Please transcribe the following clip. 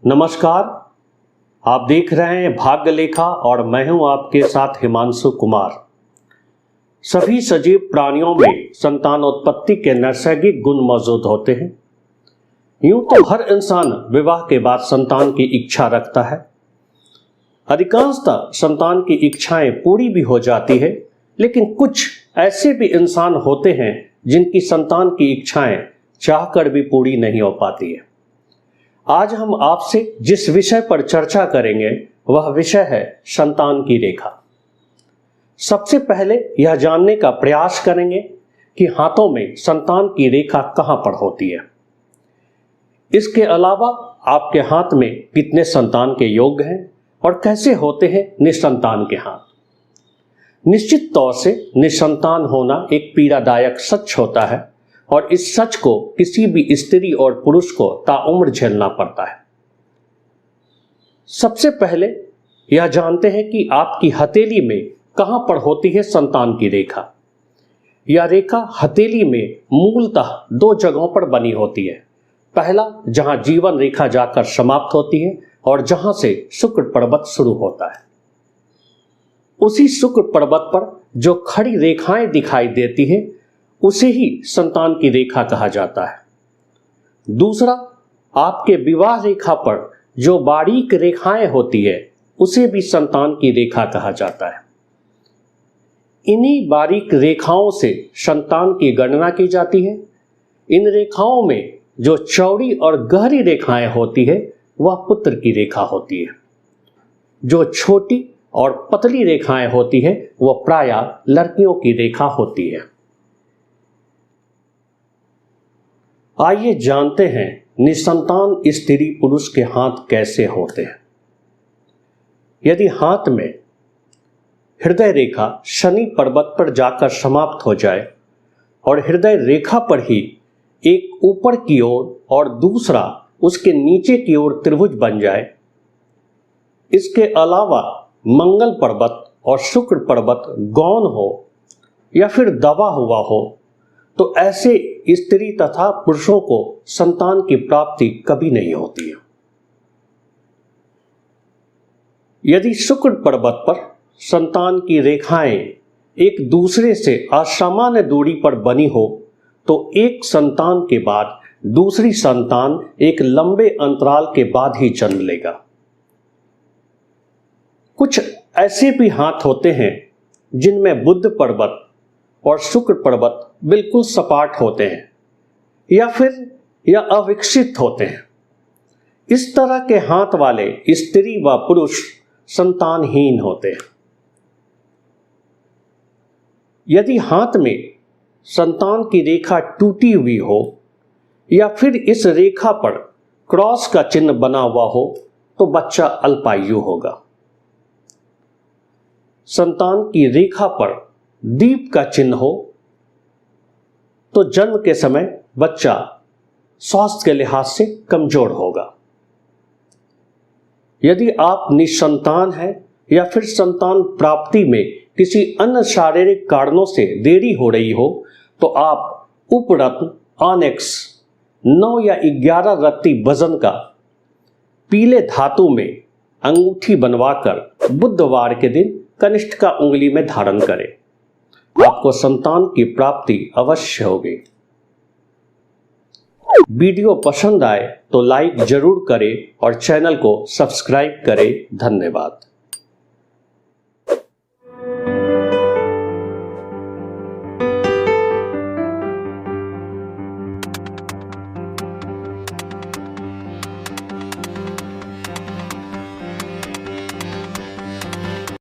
नमस्कार, आप देख रहे हैं भाग्य लेखा और मैं हूं आपके साथ हिमांशु कुमार। सभी सजीव प्राणियों में संतानोत्पत्ति के नैसर्गिक गुण मौजूद होते हैं। यूं तो हर इंसान विवाह के बाद संतान की इच्छा रखता है। अधिकांशतः संतान की इच्छाएं पूरी भी हो जाती है, लेकिन कुछ ऐसे भी इंसान होते हैं जिनकी संतान की इच्छाएं चाहकर भी पूरी नहीं हो पाती है। आज हम आपसे जिस विषय पर चर्चा करेंगे वह विषय है संतान की रेखा। सबसे पहले यह जानने का प्रयास करेंगे कि हाथों में संतान की रेखा कहां पर होती है। इसके अलावा आपके हाथ में कितने संतान के योग हैं और कैसे होते हैं निसंतान के हाथ। निश्चित तौर से निसंतान होना एक पीड़ादायक सच होता है और इस सच को किसी भी स्त्री और पुरुष को ताउम्र झेलना पड़ता है। सबसे पहले यह जानते हैं कि आपकी हथेली में कहां पर होती है संतान की रेखा। यह रेखा हथेली में मूलतः दो जगहों पर बनी होती है। पहला, जहां जीवन रेखा जाकर समाप्त होती है और जहां से शुक्र पर्वत शुरू होता है। उसी शुक्र पर्वत पर जो खड़ी रेखाएं दिखाई देती है उसे ही संतान की रेखा कहा जाता है। दूसरा, आपके विवाह रेखा पर जो बारीक रेखाएं होती है उसे भी संतान की रेखा कहा जाता है। इन्हीं बारीक रेखाओं से संतान की गणना की जाती है। इन रेखाओं में जो चौड़ी और गहरी रेखाएं होती है वह पुत्र की रेखा होती है। जो छोटी और पतली रेखाएं होती है वह प्रायः लड़कियों की रेखा होती है। आइए जानते हैं निसंतान स्त्री पुरुष के हाथ कैसे होते हैं। यदि हाथ में हृदय रेखा शनि पर्वत पर जाकर समाप्त हो जाए और हृदय रेखा पर ही एक ऊपर की ओर और दूसरा उसके नीचे की ओर त्रिभुज बन जाए, इसके अलावा मंगल पर्वत और शुक्र पर्वत गौण हो या फिर दबा हुआ हो, तो ऐसे स्त्री तथा पुरुषों को संतान की प्राप्ति कभी नहीं होती है। यदि शुक्र पर्वत पर संतान की रेखाएं एक दूसरे से असामान्य दूरी पर बनी हो तो एक संतान के बाद दूसरी संतान एक लंबे अंतराल के बाद ही जन्म लेगा। कुछ ऐसे भी हाथ होते हैं जिनमें बुध पर्वत और शुक्र पर्वत बिल्कुल सपाट होते हैं या फिर यह अविकसित होते हैं। इस तरह के हाथ वाले स्त्री व पुरुष संतानहीन होते हैं। यदि हाथ में संतान की रेखा टूटी हुई हो या फिर इस रेखा पर क्रॉस का चिन्ह बना हुआ हो तो बच्चा अल्पायु होगा। संतान की रेखा पर दीप का चिन्ह हो तो जन्म के समय बच्चा स्वास्थ्य के लिहाज से कमजोर होगा। यदि आप निसंतान हैं या फिर संतान प्राप्ति में किसी अन्य शारीरिक कारणों से देरी हो रही हो तो आप उपरत्न ऑनिक्स 9 या 11 रत्ती वजन का पीले धातु में अंगूठी बनवाकर बुधवार के दिन कनिष्ठ का उंगली में धारण करें। आपको संतान की प्राप्ति अवश्य होगी। वीडियो पसंद आए तो लाइक जरूर करें और चैनल को सब्सक्राइब करें। धन्यवाद।